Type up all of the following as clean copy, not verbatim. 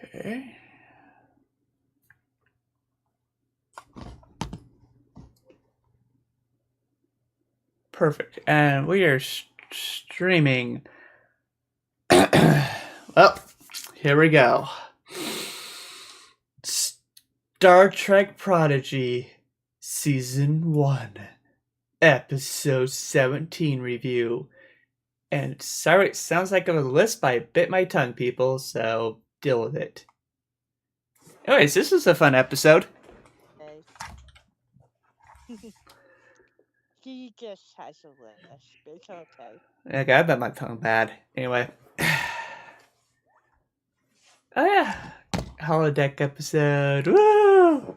Okay. Perfect. And we are streaming. Well, here we go. Star Trek Prodigy, Season 1, Episode 17 review. And sorry, it sounds like a list, but I bit my tongue, people, so deal with it. Anyways, this was a fun episode. Okay. He just has a list. It's okay. Okay, I bet my tongue bad. Anyway. Oh yeah. Holodeck episode. Woo!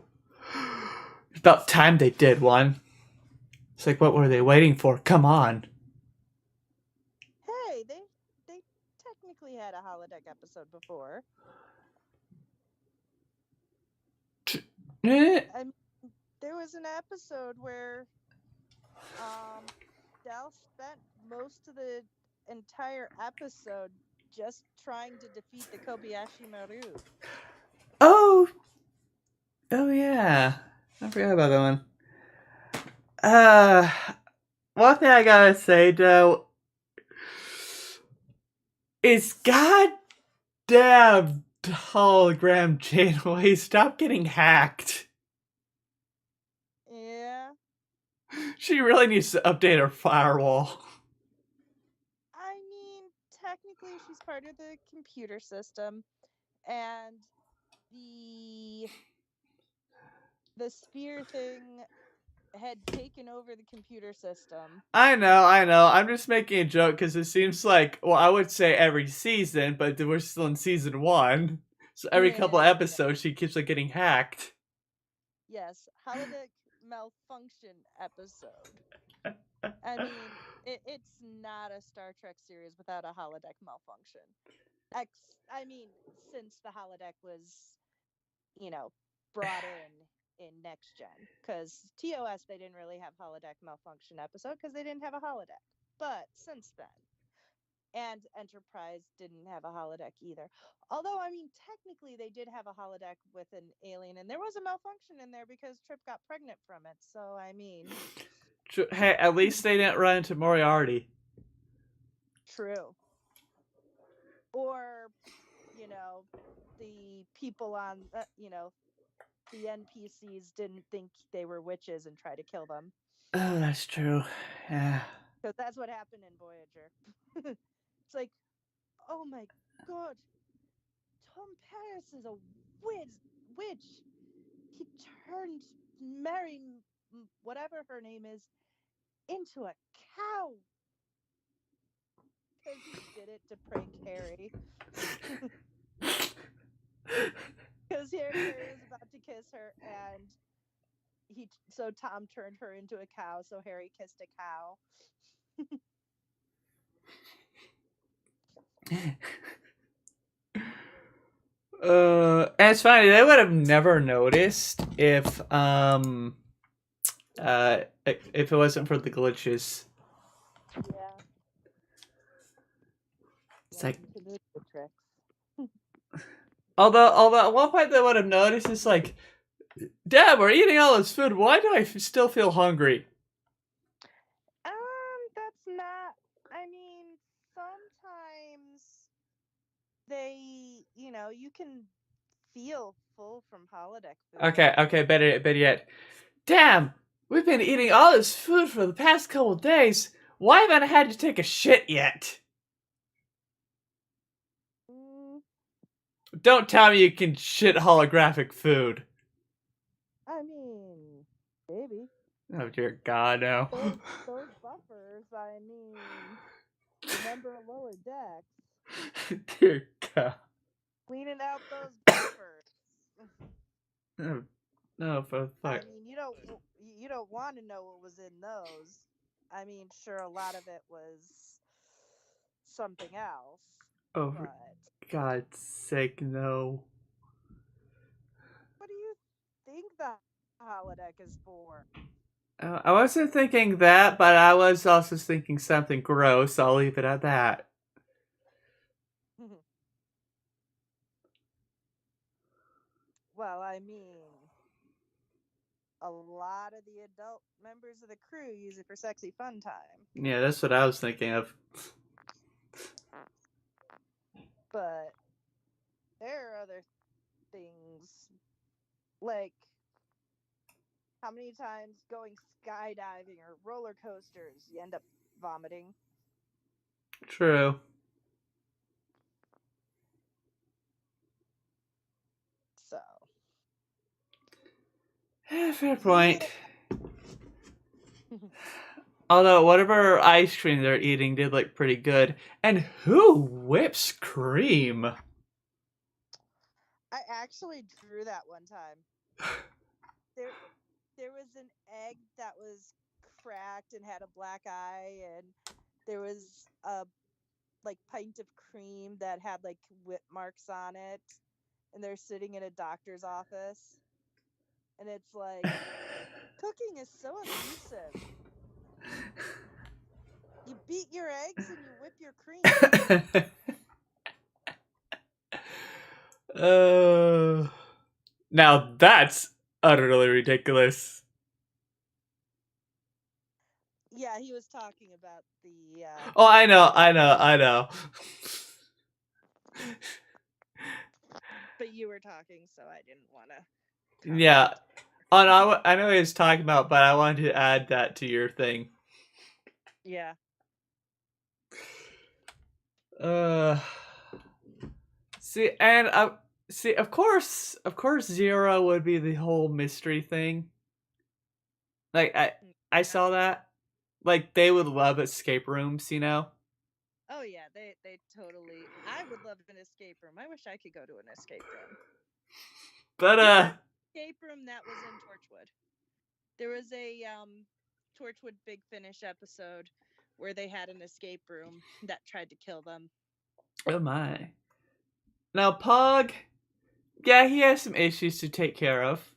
It's about time they did one. It's like, what were they waiting for? Come on. Hey, they technically had a holodeck episode before. Eh. I mean, there was an episode where Dal spent most of the entire episode just trying to defeat the Kobayashi Maru. Oh. Oh yeah. I forgot about that one. One thing I gotta say though is goddamn hologram Janeway, stop getting hacked. Yeah. She really needs to update her firewall. I mean, technically she's part of the computer system, and the spear thing had taken over the computer system. I know. I'm just making a joke because it seems like, well, I would say every season, but we're still in season 1. So every couple of episodes, she keeps like getting hacked. Yes, holodeck malfunction episode. I mean, it's not a Star Trek series without a holodeck malfunction. I mean, since the holodeck was, brought in next gen, because TOS they didn't really have holodeck malfunction episode because they didn't have a holodeck. But since then, and Enterprise didn't have a holodeck either. Although, I mean, technically they did have a holodeck with an alien, and there was a malfunction in there because Trip got pregnant from it. So, I mean, Hey, at least they didn't run into Moriarty. true. Or, the people on, the NPCs didn't think they were witches and try to kill them. Oh, that's true. Yeah. Because that's what happened in Voyager. It's like, oh my god, Tom Paris is a witch. He turned Mary, whatever her name is, into a cow. Because he did it to prank Harry. Because Harry was about to kiss her, and so Tom turned her into a cow, so Harry kissed a cow. And it's funny, they would have never noticed if it wasn't for the glitches. Yeah. It's like, the tricks. although at one point they would have noticed, it's like, Dad, we're eating all this food. Why do I still feel hungry? That's not. I mean, sometimes they, you can feel full from holodeck food. Okay, better yet. Damn, we've been eating all this food for the past couple days. Why haven't I had to take a shit yet? Don't tell me you can shit holographic food. I mean, maybe. Oh dear God, no. Those buffers, I mean, remember lower decks. Dear God. Cleaning out those buffers. No, for fuck. I mean, you don't want to know what was in those. I mean, sure, a lot of it was something else. Oh, for God's sake, no. What do you think the holodeck is for? I wasn't thinking that, but I was also thinking something gross. I'll leave it at that. Well, I mean, a lot of the adult members of the crew use it for sexy fun time. Yeah, that's what I was thinking of. But there are other things, like how many times going skydiving or roller coasters you end up vomiting. True. So, Fair yeah. point. Although whatever ice cream they're eating did look pretty good. And who whips cream? I actually drew that one time. There there was an egg that was cracked and had a black eye, and there was a like pint of cream that had like whip marks on it, and they're sitting in a doctor's office, and it's like cooking is so abusive. You beat your eggs and you whip your cream. uh, now that's utterly ridiculous. Yeah, he was talking about the Oh, I know. but you were talking, so I didn't want to Yeah. comment. Oh, no, I know what he was talking about, but I wanted to add that to your thing. Yeah. Uh, see, and see, of course, Zero would be the whole mystery thing. Like I Yeah. saw that. Like they would love escape rooms, you know. Oh yeah, they totally. I would love an escape room. I wish I could go to an escape room. But Do you remember the escape room that was in Torchwood? There was a Torchwood Big Finish episode where they had an escape room that tried to kill them. oh my. Now Pog, yeah, he has some issues to take care of.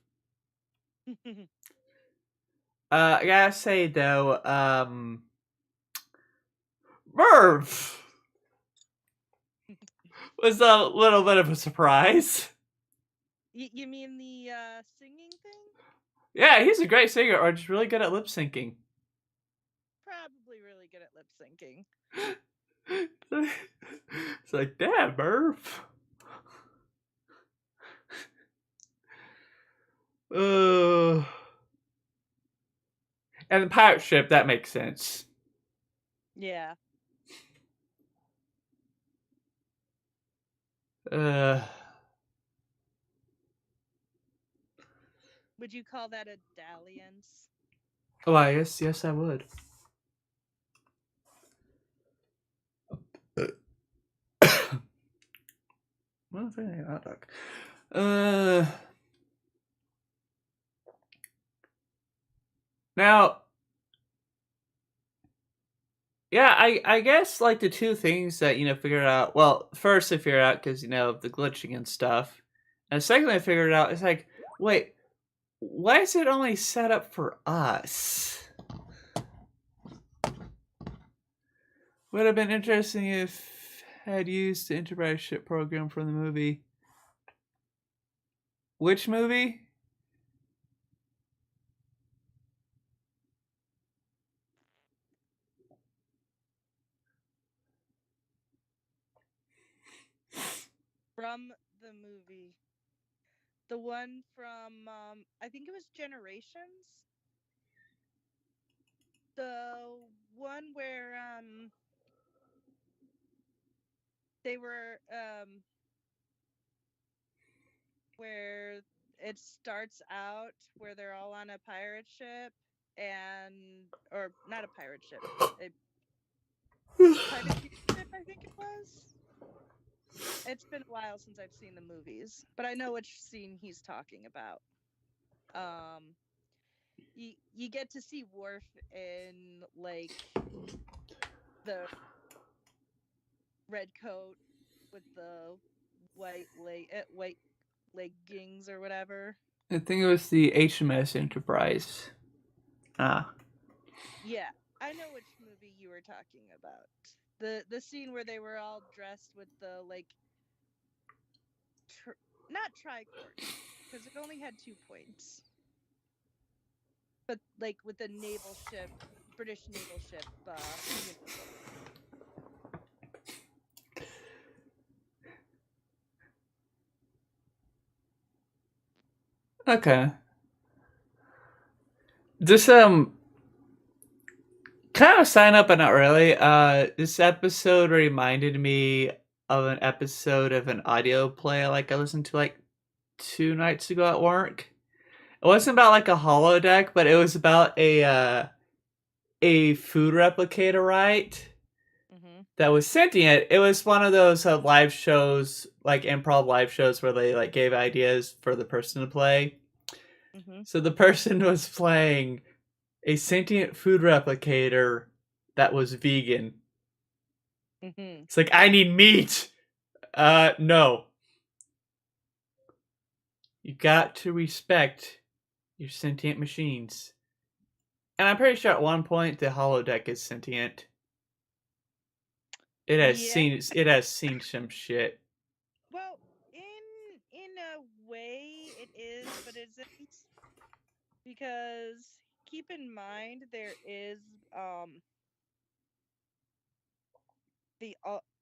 I gotta say though, Merv was a little bit of a surprise. You mean the singing thing? Yeah, he's a great singer, or just really good at lip syncing. Probably really good at lip syncing. It's like, damn, Merv. Uh, and the pirate ship, that makes sense. Yeah. Uh, Would you call that a dalliance? oh, I guess, yes, I would. Well, if anything, hot dog. Now, yeah, I guess like the two things that figured out. Well, first I figured out because the glitching and stuff, and secondly I figured out it's like, wait, why is it only set up for us? Would have been interesting if had used the Enterprise ship program from the movie. Which movie? From the movie. The one from I think it was Generations. The one where they were where it starts out where they're all on a pirate ship, and or not a pirate ship, a privateer ship, I think it was. It's been a while since I've seen the movies, but I know which scene he's talking about. Um, you get to see Worf in like the red coat with the white leggings or whatever. I think it was the HMS Enterprise. Ah. Yeah, I know which movie you were talking about. The scene where they were all dressed with the like not tricorns. because it only had 2 points. But like with the naval ship, British naval ship, Unicorn. Okay. This kind of sign up but not really. This episode reminded me of an episode of an audio play like I listened to like 2 nights ago at work. It wasn't about like a holodeck, but it was about a food replicator, right? Mm-hmm. That was sentient. It was one of those live shows, like improv live shows, where they like gave ideas for the person to play. Mm-hmm. So the person was playing a sentient food replicator that was vegan. Mm-hmm. It's like, I need meat. No. You got to respect your sentient machines. And I'm pretty sure at one point the holodeck is sentient. Yeah. It has seen some shit. Well, in a way it is, but it isn't, because keep in mind there is the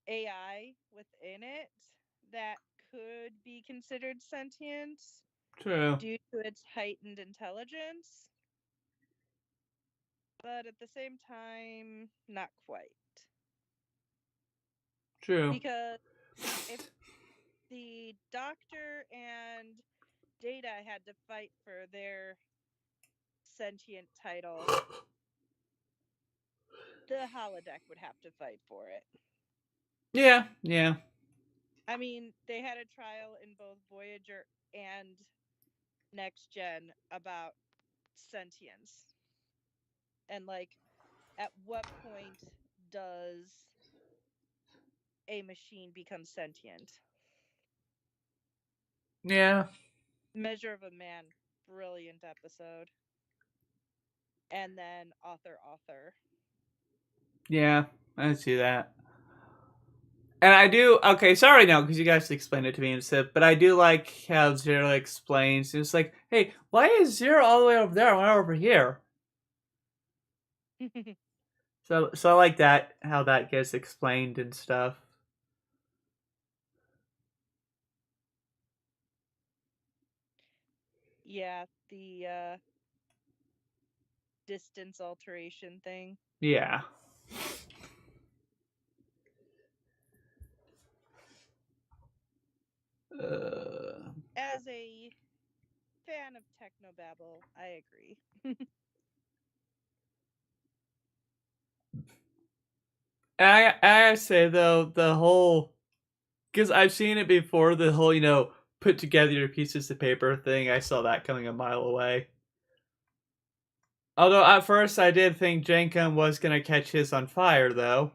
AI within it that could be considered sentient True. due to its heightened intelligence, but at the same time, not quite. True. Because if the Doctor and Data had to fight for their sentient title, the holodeck would have to fight for it. Yeah, yeah. I mean, they had a trial in both Voyager and Next Gen about sentience. And like, at what point does a machine become sentient? Yeah. Measure of a Man, brilliant episode. And then author. Yeah. I see that. And I do okay, sorry now, because you guys explained it to me instead, but I do like how Zero explains it's like, hey, why is Zero all the way over there and we're over here? So I like that, how that gets explained and stuff. Yeah, the distance alteration thing. Yeah. As a fan of technobabble, I agree. I say though, the whole, because I've seen it before, the whole, put together your pieces of paper thing, I saw that coming a mile away. Although at first I did think Jenkum was gonna catch his on fire, though.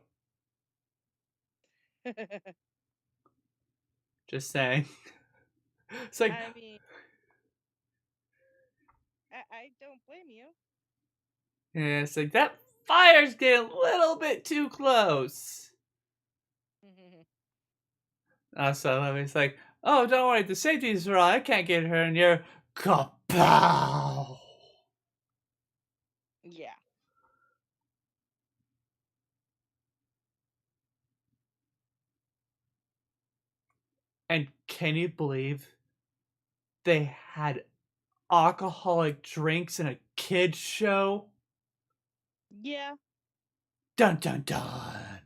Just saying. It's like, I mean, I don't blame you. yeah, it's like that fire's getting a little bit too close. So it's like, oh, don't worry, the safety's are on. I can't get her in here. Kapow! Yeah. And can you believe they had alcoholic drinks in a kids show? Yeah. Dun dun dun.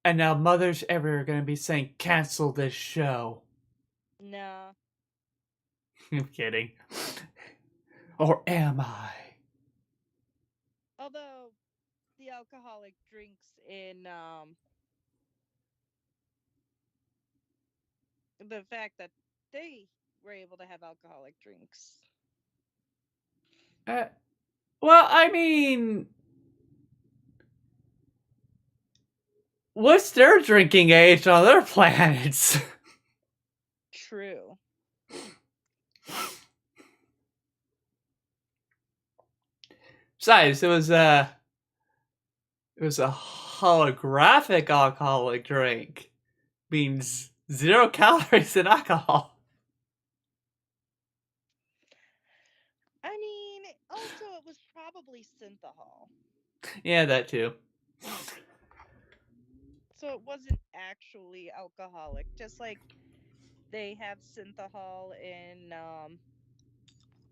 And now mothers everywhere are going to be saying, cancel this show. No. I'm kidding. Or am I? Although the alcoholic drinks in the fact that they were able to have alcoholic drinks. Uh, well, I mean, what's their drinking age on their planets? True. Besides, it was a holographic alcoholic drink. Means 0 calories in alcohol. I mean, also it was probably synthahol. Yeah, that too. So it wasn't actually alcoholic. Just like they have synthahol in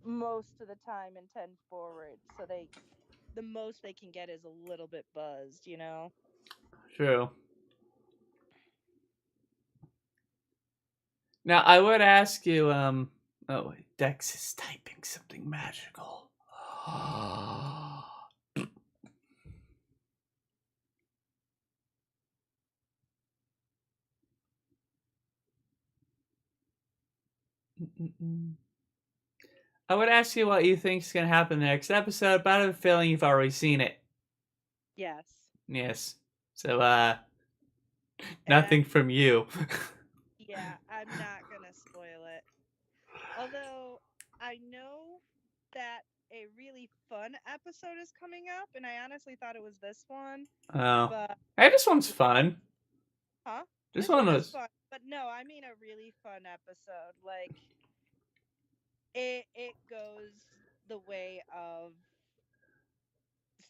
most of the time in 10 forward. So the most they can get is a little bit buzzed, you know? True. Now, I would ask you, oh, wait, Dex is typing something magical. I would ask you what you think is going to happen in the next episode, but I have a feeling you've already seen it. Yes. Yes. So, And nothing from you. yeah, I'm not going to spoil it. Although I know that a really fun episode is coming up, and I honestly thought it was this one, Oh. but Hey, this one's fun. huh? This This one one is was. fun, but no, I mean a really fun episode. Like it goes the way of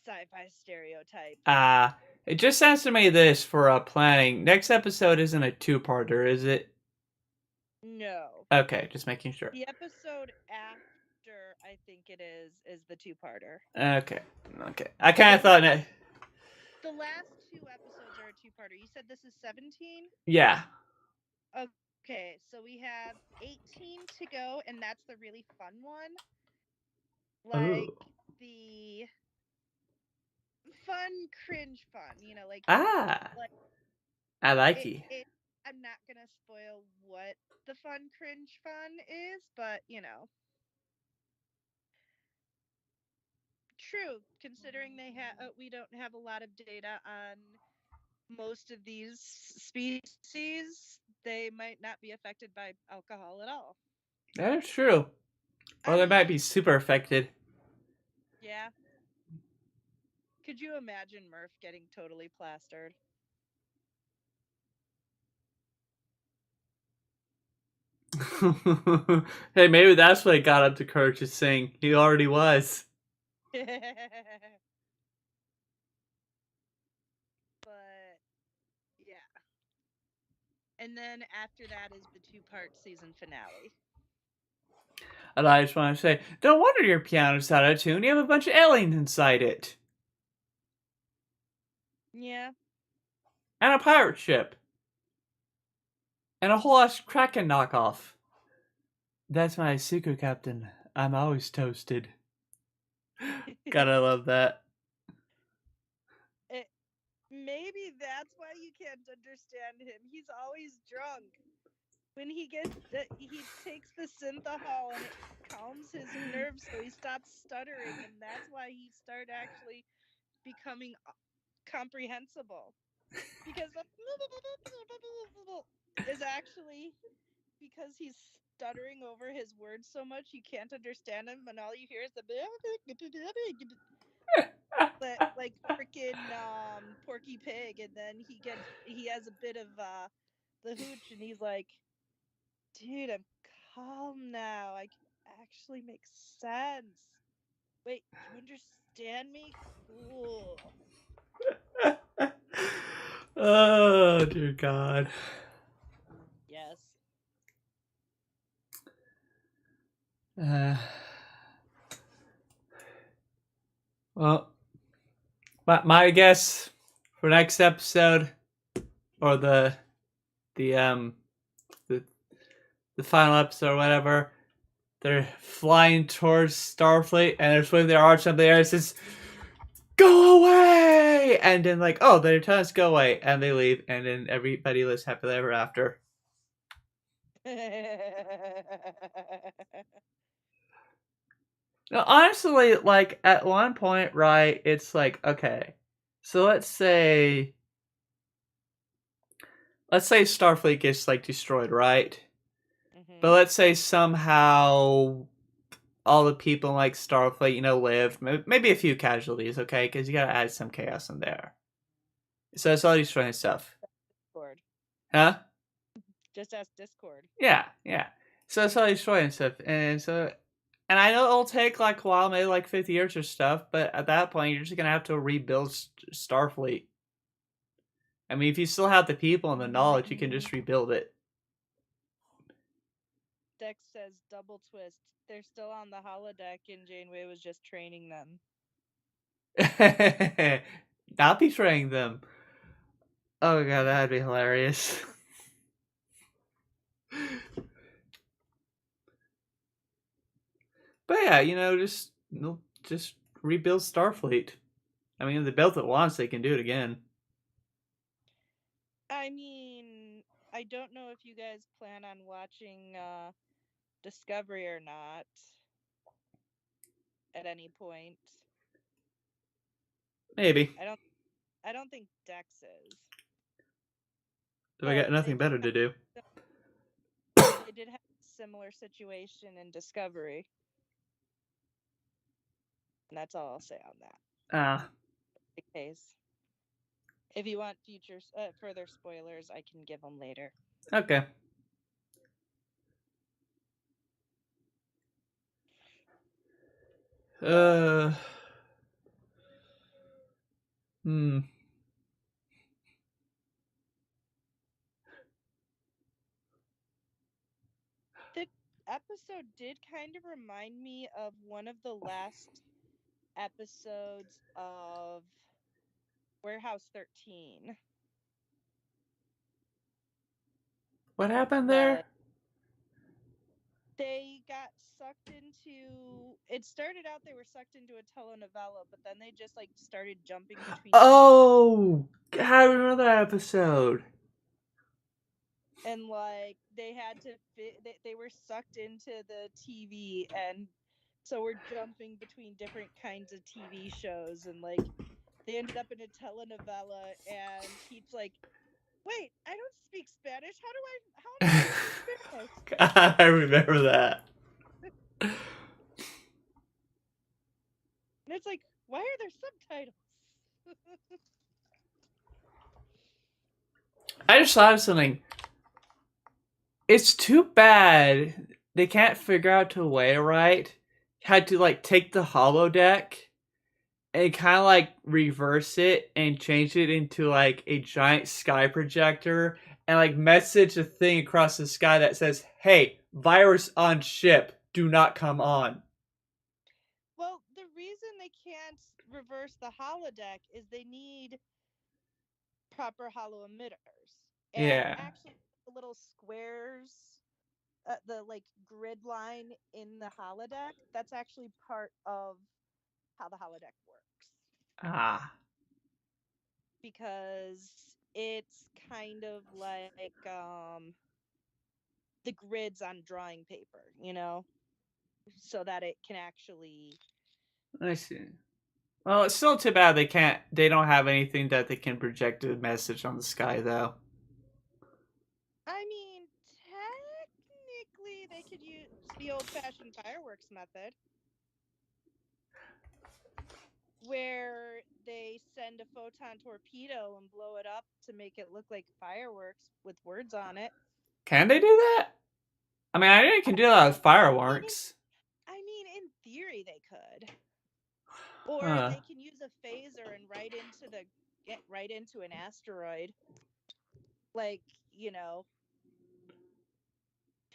sci-fi stereotypes. It just sounds to me this for planning. Next episode isn't a two-parter, is it? No. Okay, just making sure. The episode after I think it is the two-parter. Okay. I kind of thought that. The last two episodes are a two-parter. You said this is 17? Yeah. Okay, so we have 18 to go, and that's the really fun one. Ooh. Like the fun, cringe fun, you know, like Ah. like I like you. I'm not gonna spoil what the fun, cringe fun is, but you know, true. Considering we don't have a lot of data on most of these species, they might not be affected by alcohol at all. That's true. Or I they might be mean, super affected. yeah. Could you imagine Murph getting totally plastered? Hey, maybe that's what got up to courage to sing. He already was. But yeah. And then after that is the two-part season finale. And I just want to say, don't wonder your piano's out of tune. You have a bunch of aliens inside it. Yeah. And a pirate ship. And a whole ass Kraken knockoff. That's my secret, Captain. I'm always toasted. Gotta love that. Maybe that's why you can't understand him. He's always drunk. When he takes the synthahol and it calms his nerves so he stops stuttering, and that's why he started actually becoming comprehensible. Because the is actually because he's stuttering over his words so much you can't understand him, and all you hear is the like freaking Porky Pig, and then he has a bit of the hooch, and he's like, dude, I'm calm now. I can actually make sense. Wait, you understand me? Cool. Oh, dear God. Yes. Uh, well, my guess for next episode, or the the final episode or whatever, they're flying towards Starfleet and they're swinging their arms up in the air and says, "Go away!" And then like, oh, they're telling us go away, and they leave, and then everybody lives happily ever after. Now, honestly, like at one point, right? It's like, okay, so let's say Starfleet gets like destroyed, right? But let's say somehow all the people in like Starfleet, lived. Maybe a few casualties, okay? Because you gotta add some chaos in there. So it's all destroying stuff, Discord. huh? Just ask Discord. Yeah, yeah. So it's all destroyed and stuff, and I know it'll take like a while, maybe like 50 years or stuff, but at that point, you're just gonna have to rebuild Starfleet. I mean, if you still have the people and the knowledge, you can just rebuild it. Dex says double twist. They're still on the holodeck, and Janeway was just training them. Not betraying them. Oh god, that'd be hilarious. But yeah, just rebuild Starfleet. I mean, if they built it once, they can do it again. I mean, I don't know if you guys plan on watching Discovery or not at any point. Maybe. I don't think Dex is. If I got But nothing better to do. they did have a similar situation in Discovery. And that's all I'll say on that. Ah. In case. If you want further spoilers, I can give them later. Okay. Hmm. The episode did kind of remind me of one of the last episodes of Warehouse 13. What happened there? Like, they got sucked into. It started out they were sucked into a telenovela, but then they just like started jumping between. Oh, I remember that episode. And like they had to they were sucked into the TV, and so we're jumping between different kinds of TV shows, and like they ended up in a telenovela, and Pete's like, wait, I don't speak Spanish. How am I speaking Spanish? I remember that. And it's like, why are there subtitles? I just thought of something. It's too bad they can't figure out to way right. Had to like take the holodeck and kind of like reverse it and change it into like a giant sky projector and like message a thing across the sky that says, "Hey, virus on ship, do not come on." Well, the reason they can't reverse the holodeck is they need proper holo emitters. And Yeah. actually, the little squares, the like grid line in the holodeck, that's actually part of how the holodeck works. Ah. Because it's kind of like the grids on drawing paper, so that it can actually. I see. Well, it's still too bad they don't have anything that they can project a message on the sky though. I mean, technically, they could use the old-fashioned fireworks method, where they send a photon torpedo and blow it up to make it look like fireworks with words on it. Can they do that? I mean, I know you can do that with fireworks. I mean, in theory, they could. Or Huh. they can use a phaser and get right into an asteroid. Like,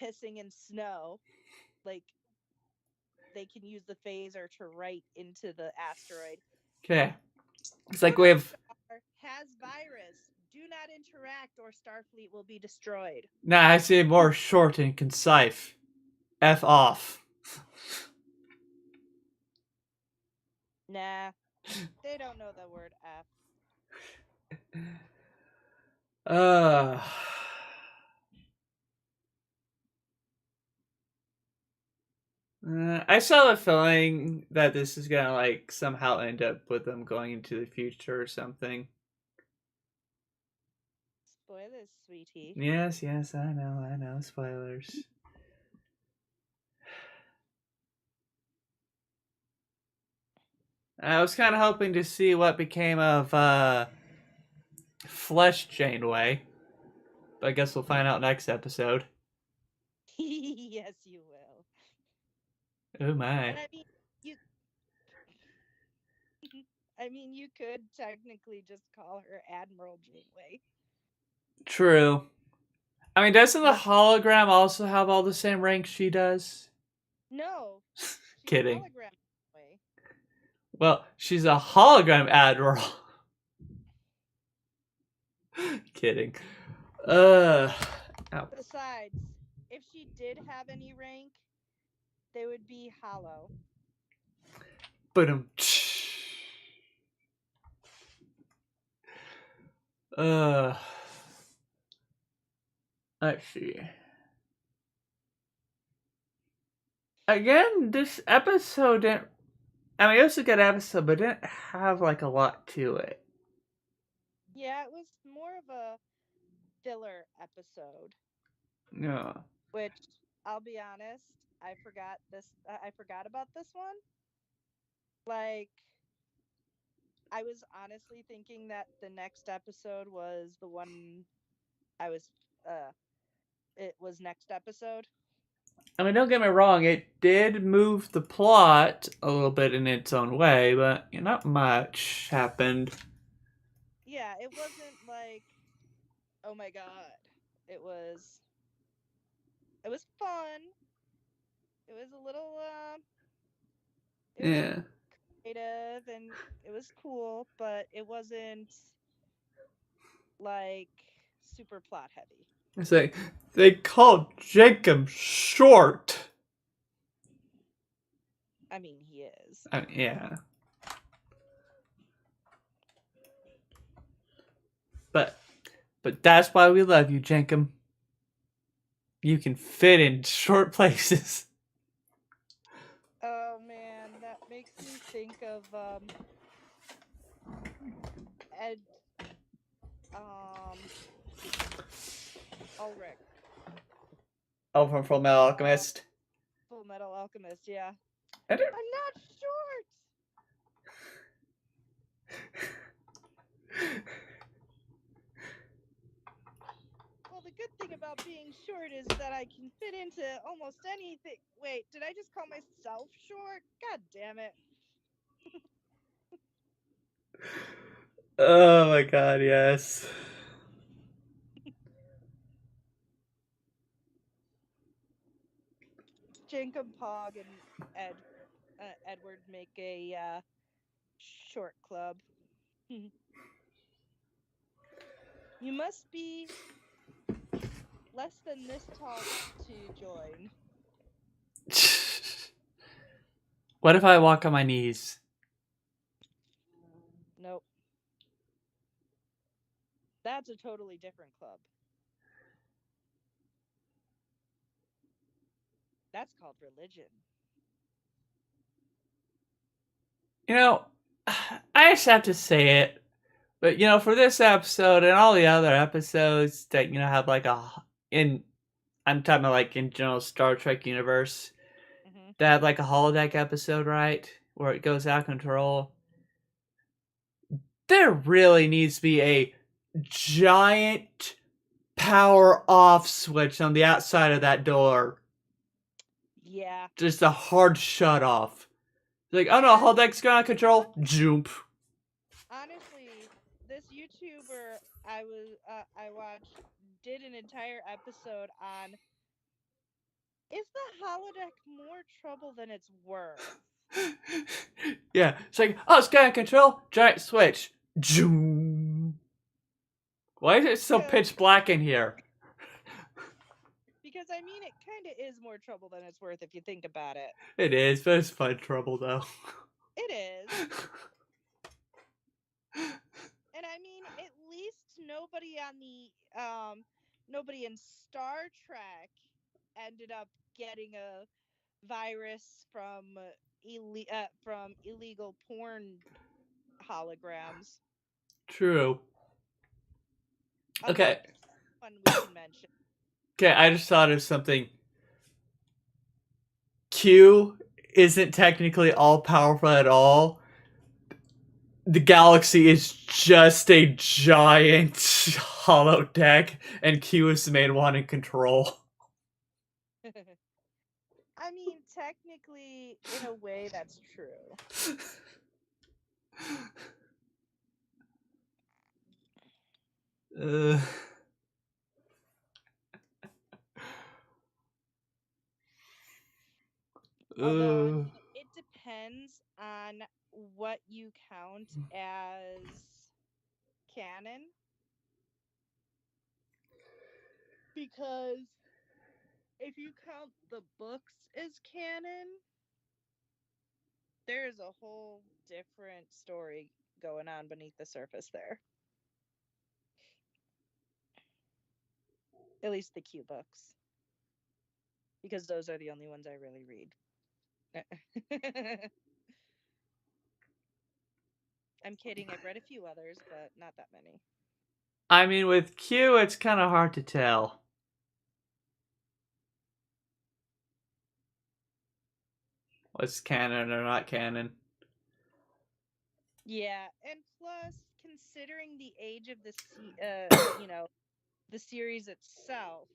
pissing in snow. Like, they can use the phaser to right into the asteroid. Okay. It's like we Warning have. star has virus. Do not interact or Starfleet will be destroyed. Nah, I say more short and concise. F off. Nah, they don't know the word F. Uh. I saw the feeling that this is gonna like somehow end up with them going into the future or something. Spoilers, sweetie. Yes, I know. Spoilers. I was kind of hoping to see what became of Flesh Janeway. I guess we'll find out next episode. Yes, you will. Oh my. And I mean, you. I mean, you could technically just call her Admiral Janeway. True. I mean, doesn't the But hologram also have all the same ranks she does? no, she's Kidding. hologram Janeway. Well, she's a hologram admiral. Kidding. Ow. Besides, if she did have any rank, they would be hollow. But let's see. Again, this episode didn't. I mean, it was a good episode, but it didn't have like a lot to it. Yeah, it was more of a filler episode. Yeah. Which I'll be honest, I forgot this. I forgot about this one. Like, I was honestly thinking that the next episode was the one I was. It was next episode. I mean, don't get me wrong, it did move the plot a little bit in its own way, but not much happened. Yeah, it wasn't like, oh my god. It was. It was fun. It was a little. It was Yeah. creative and it was cool, but it wasn't like super plot heavy. It's like, they called Jacob short. I mean, he is. Yeah. But that's why we love you, Jacob. You can fit in short places. Oh man, that makes me think of Ed Ulrich. Oh, from Full Metal Alchemist. Full Metal Alchemist, yeah. I don't... I'm not short. Well, the good thing about being short is that I can fit into almost anything. Wait, did I just call myself short? God damn it. Oh my god, yes. Jacob Pog and Edward make a short club. You must be less than this tall to join. What if I walk on my knees? Nope. That's a totally different club. That's called religion. I just have to say it. But, for this episode and all the other episodes that, have like I'm talking about like in general Star Trek universe, that have like a holodeck episode, right? Where it goes out of control. There really needs to be a giant power off switch on the outside of that door. Yeah. Just a hard shut off. Like, oh no, holodeck's going out of control. Jump. Honestly, this YouTuber I watched did an entire episode on, is the holodeck more trouble than it's worth? Yeah, it's like, oh, it's going out of control. Giant switch. Zoom. Why is it so pitch black in here? Because I mean, it kind of is more trouble than it's worth if you think about it. It is, but it's fun trouble though. It is. And I mean, at least nobody nobody in Star Trek ended up getting a virus from illegal porn holograms. True. Okay. One we can mention. Okay, I just thought of something. Q isn't technically all powerful at all. the galaxy is just a giant holodeck, and Q is the main one in control. I mean, technically, in a way, that's true. uh, Although, I uh. mean, it depends on what you count as canon. Because if you count the books as canon, there's a whole different story going on beneath the surface there. At least the Q books. Because those are the only ones I really read. I'm kidding, I've read a few others, but not that many. I mean, with Q, it's kind of hard to tell what's canon or not canon. Yeah, and plus, considering the age of the series itself,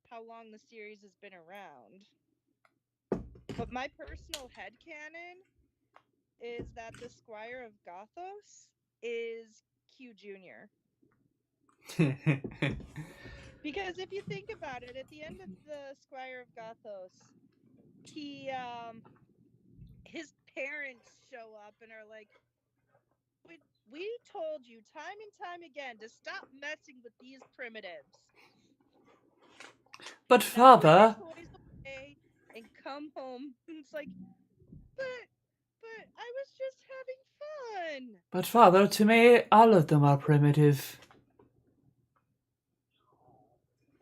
how long the series has been around. But my personal headcanon is that the Squire of Gothos is Q Jr. Because if you think about it, at the end of the Squire of Gothos, he his parents show up and are like, we told you time and time again to stop messing with these primitives. But Now put your father, toys away and come home. And it's like, but I was just having fun. but father, to me, all of them are primitive.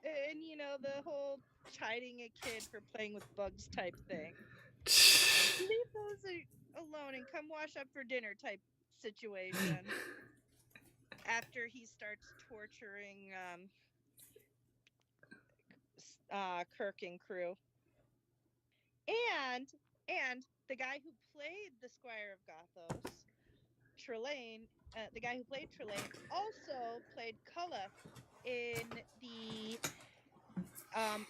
And the whole chiding a kid for playing with bugs type thing. Leave those alone and come wash up for dinner type situation. After he starts torturing Kirk and crew. And the guy who played the Squire of Gothos, Trelane, the guy who played Trelane also played Cullen in the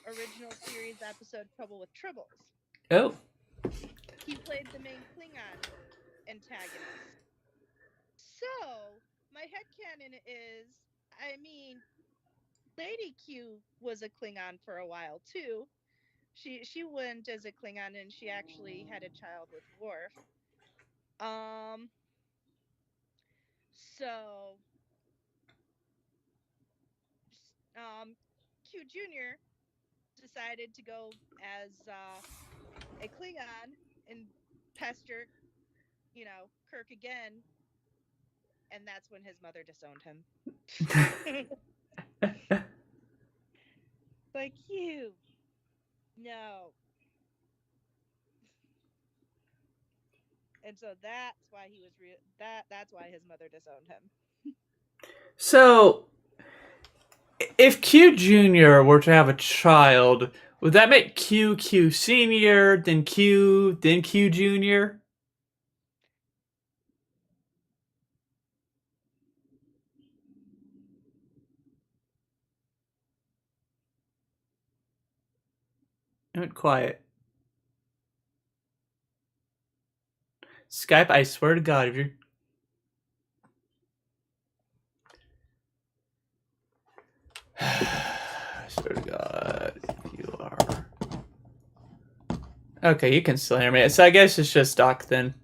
original series episode Trouble with Tribbles. Oh. He played the main Klingon antagonist. So, my headcanon is, I mean, Lady Q was a Klingon for a while too. She went as a Klingon and she actually had a child with Worf. Um so Q Jr. decided to go as a Klingon and pester, Kirk again, and that's when his mother disowned him. Like, you, no. And so that's why he was that's why his mother disowned him. So, if Q Junior were to have a child, would that make Q Senior, then Q Junior? It went quiet. Skype, I swear to God, if you're I swear to God, if you are. Okay, you can still hear me. So I guess it's just Doc then.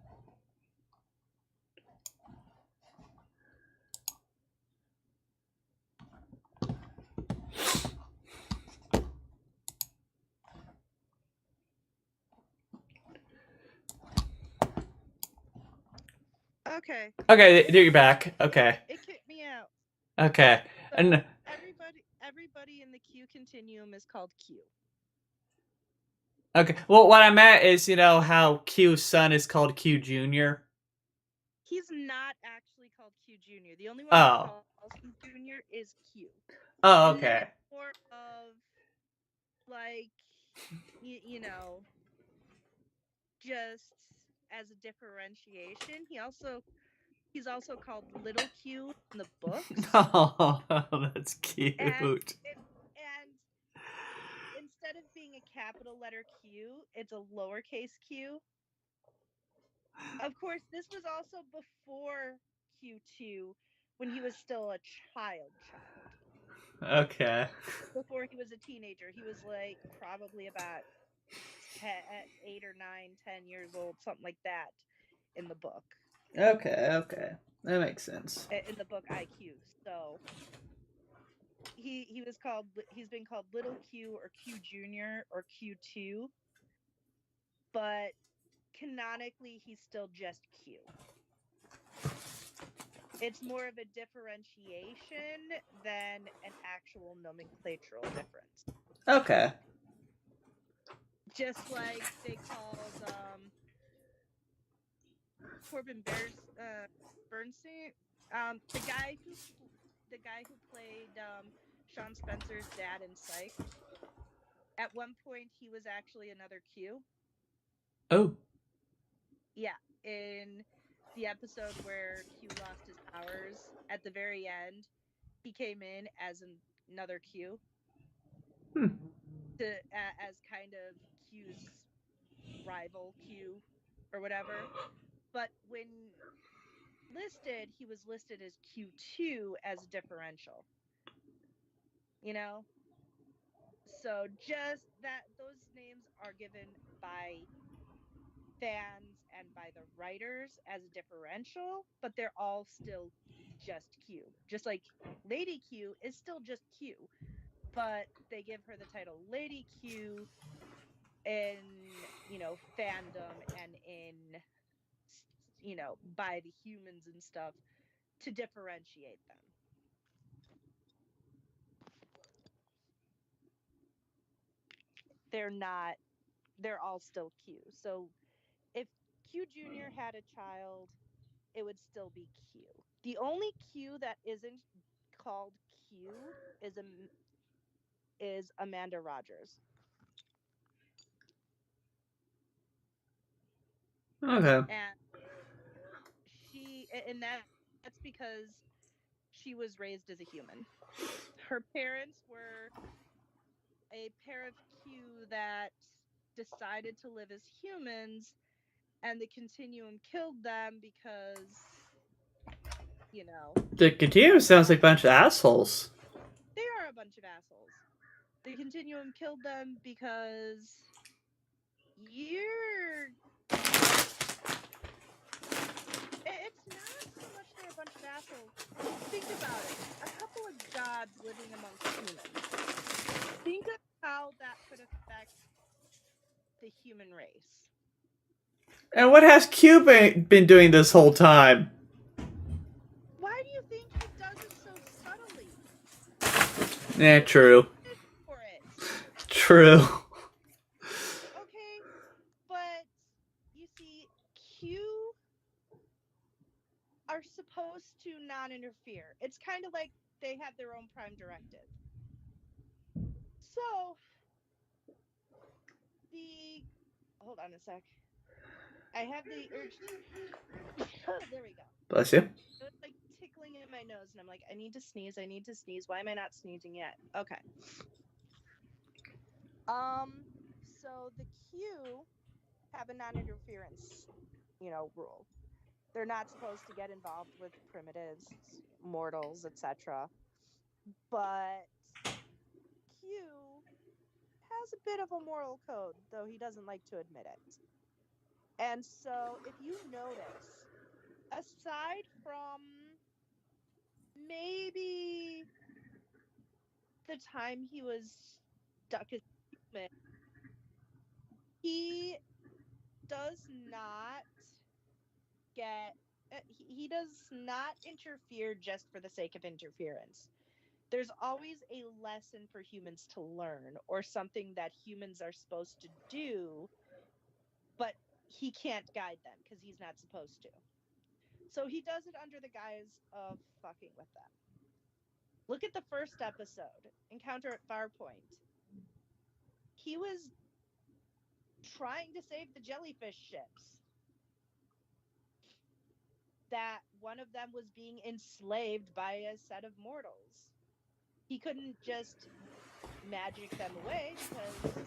Okay. Okay, there you're back. Okay. It kicked me out. Okay. So And everybody in the Q continuum is called Q. okay. Well, what I meant is, how Q's son is called Q Junior. He's not actually called Q Junior. The only one who Oh. calls him Junior is Q. Oh, And then okay. it's more of like just as a differentiation. He also He's also called Little Q in the books. Oh, that's cute. And instead of being a capital letter Q, it's a lowercase q. Of course, this was also before Q2, when he was still a child. Okay. Before he was a teenager. He was like probably about 10, 8 or 9, 10 years old, something like that in the book. Okay. That makes sense. In the book IQ. So he's been called Little Q or Q Junior or Q2, but canonically he's still just Q. It's more of a differentiation than an actual nomenclatural difference. Okay. Just like they called Corbin Bernstein, the guy who played Sean Spencer's dad in Psych. At one point, he was actually another Q. Oh. Yeah, in the episode where Q lost his powers, at the very end, he came in as another Q as kind of Q's rival Q or whatever. But when listed, he was listed as Q2 as a differential. You know? So just that those names are given by fans and by the writers as a differential, but they're all still just Q. Just like Lady Q is still just Q, but they give her the title Lady Q in, fandom and in, by the humans and stuff to differentiate them. They're all still Q. So if Q Jr. had a child, it would still be Q. The only Q that isn't called Q is Amanda Rogers. Okay. And that's because she was raised as a human. Her parents were a pair of Q that decided to live as humans, and the Continuum killed them because, The Continuum sounds like a bunch of assholes. they are a bunch of assholes. The Continuum killed them because it's not so much they're a bunch of assholes. Think about it. A couple of gods living amongst humans. Think of how that could affect the human race. And what has Q been doing this whole time? Why do you think he does it so subtly? Yeah, true. For it. True. Okay, but you see, Q are supposed to non-interfere. It's kind of like they have their own prime directive. So hold on a sec. I have the urge to there we go. Bless you. It was like tickling in my nose, and I'm like, I need to sneeze. Why am I not sneezing yet? Okay. So the Q have a non-interference, rule. They're not supposed to get involved with primitives, mortals, etc. But Q has a bit of a moral code, though he doesn't like to admit it. And so if you notice, aside from maybe the time he was stuck as human, he does not get he does not interfere just for the sake of interference. There's always a lesson for humans to learn, or something that humans are supposed to do, but he can't guide them because he's not supposed to. So he does it under the guise of fucking with them. Look at the first episode, Encounter at Farpoint. He was trying to save the jellyfish ships that one of them was being enslaved by a set of mortals. He couldn't just magic them away because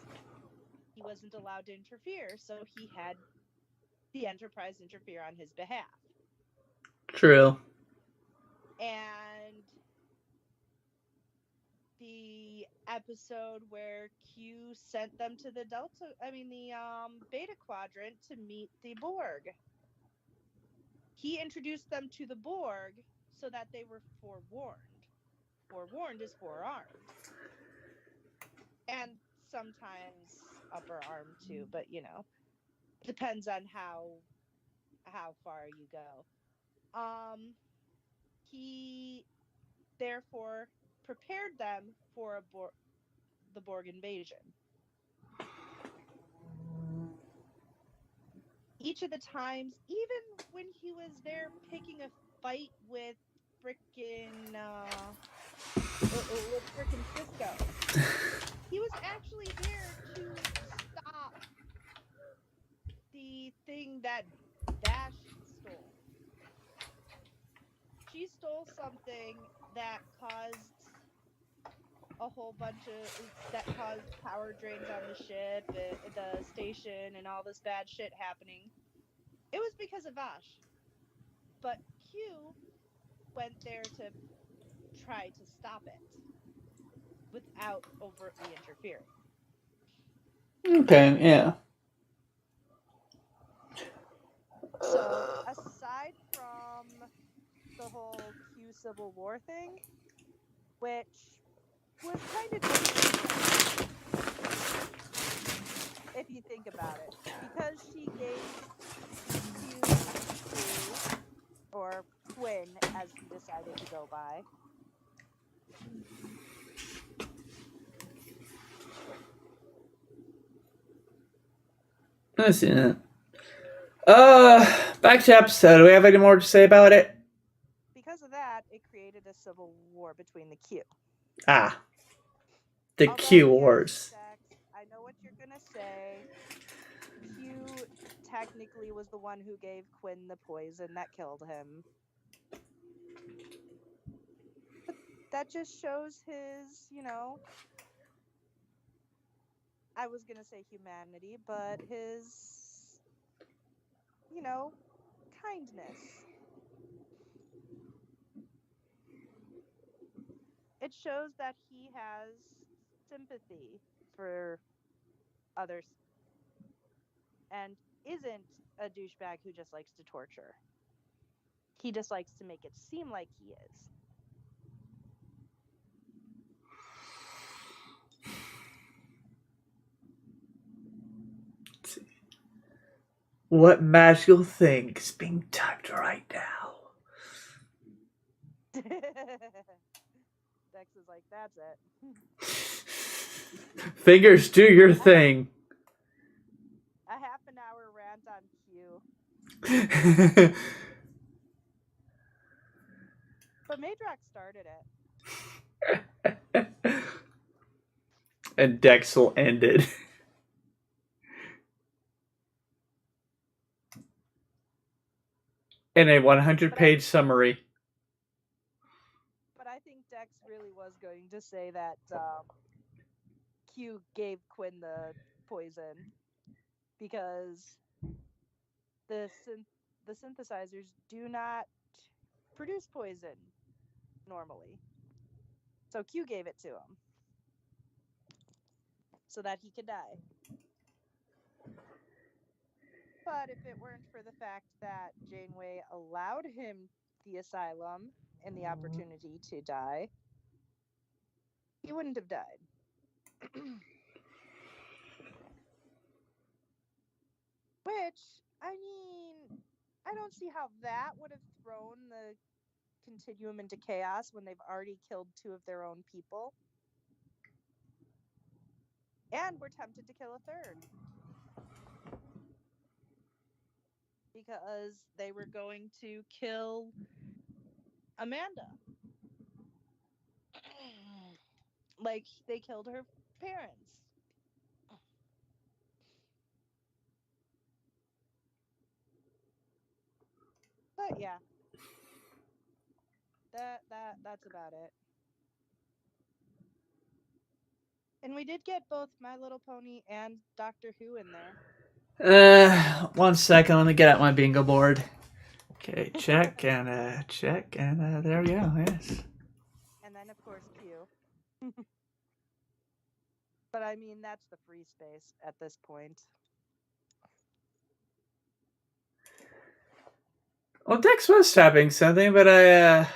he wasn't allowed to interfere, so he had the Enterprise interfere on his behalf. True. And the episode where Q sent them to the Beta Quadrant to meet the Borg. He introduced them to the Borg so that they were forewarned. Forewarned is forearmed. And sometimes upper arm too, but depends on how far you go. He therefore prepared them for the Borg invasion. Each of the times, even when he was there picking a fight with frickin' Cisco, he was actually there to stop the thing that Dash stole. She stole something that caused a whole bunch of that caused power drains on the ship, the station, and all this bad shit happening. It was because of Vash. But Q went there to try to stop it without overtly interfering. Okay, yeah. So aside from the whole Q Civil War thing, which was kind of disappointing if you think about it, because she gave Q Q, or Quinn as he decided to go by. I see that. Back to episode. Do we have any more to say about it? Because of that, it created a civil war between the Q. Ah. The Although, Q yes, Wars. Dex, I know what you're gonna say. Q technically was the one who gave Quinn the poison that killed him. But that just shows his, I was gonna say humanity, but his, kindness. It shows that he has sympathy for others and isn't a douchebag who just likes to torture. He just likes to make it seem like he is. What magical thing is being typed right now? Dex is like, that's it. Fingers, do your thing. A half an hour rant on Q. But Madrox started it. And Dexel ended. In a 100-page summary. But I think Dex really was going to say that Q gave Quinn the poison because the synthesizers do not produce poison normally. So Q gave it to him so that he could die. But if it weren't for the fact that Janeway allowed him the asylum and the opportunity to die, he wouldn't have died. Which, I don't see how that would have thrown the continuum into chaos when they've already killed 2 of their own people. And were tempted to kill a 3rd. Because they were going to kill Amanda. Like they killed her parents. But yeah. That's about it. And we did get both My Little Pony and Doctor Who in there. 1 second. Let me get out my bingo board. Okay, check and there we go. Yes. And then of course Q. But I mean that's the free space at this point. Well, Dex was tapping something, but I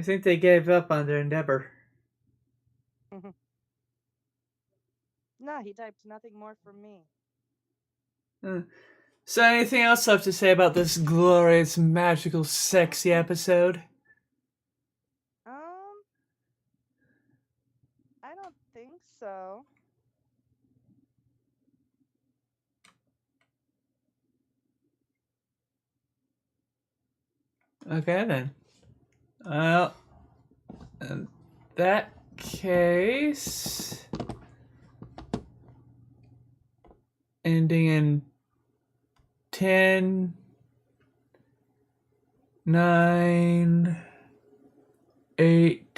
think they gave up on their endeavor. No, he typed nothing more from me. So, anything else left to say about this glorious, magical, sexy episode? I don't think so. Okay, then. Well, in that case, ending in 10, 9, 8,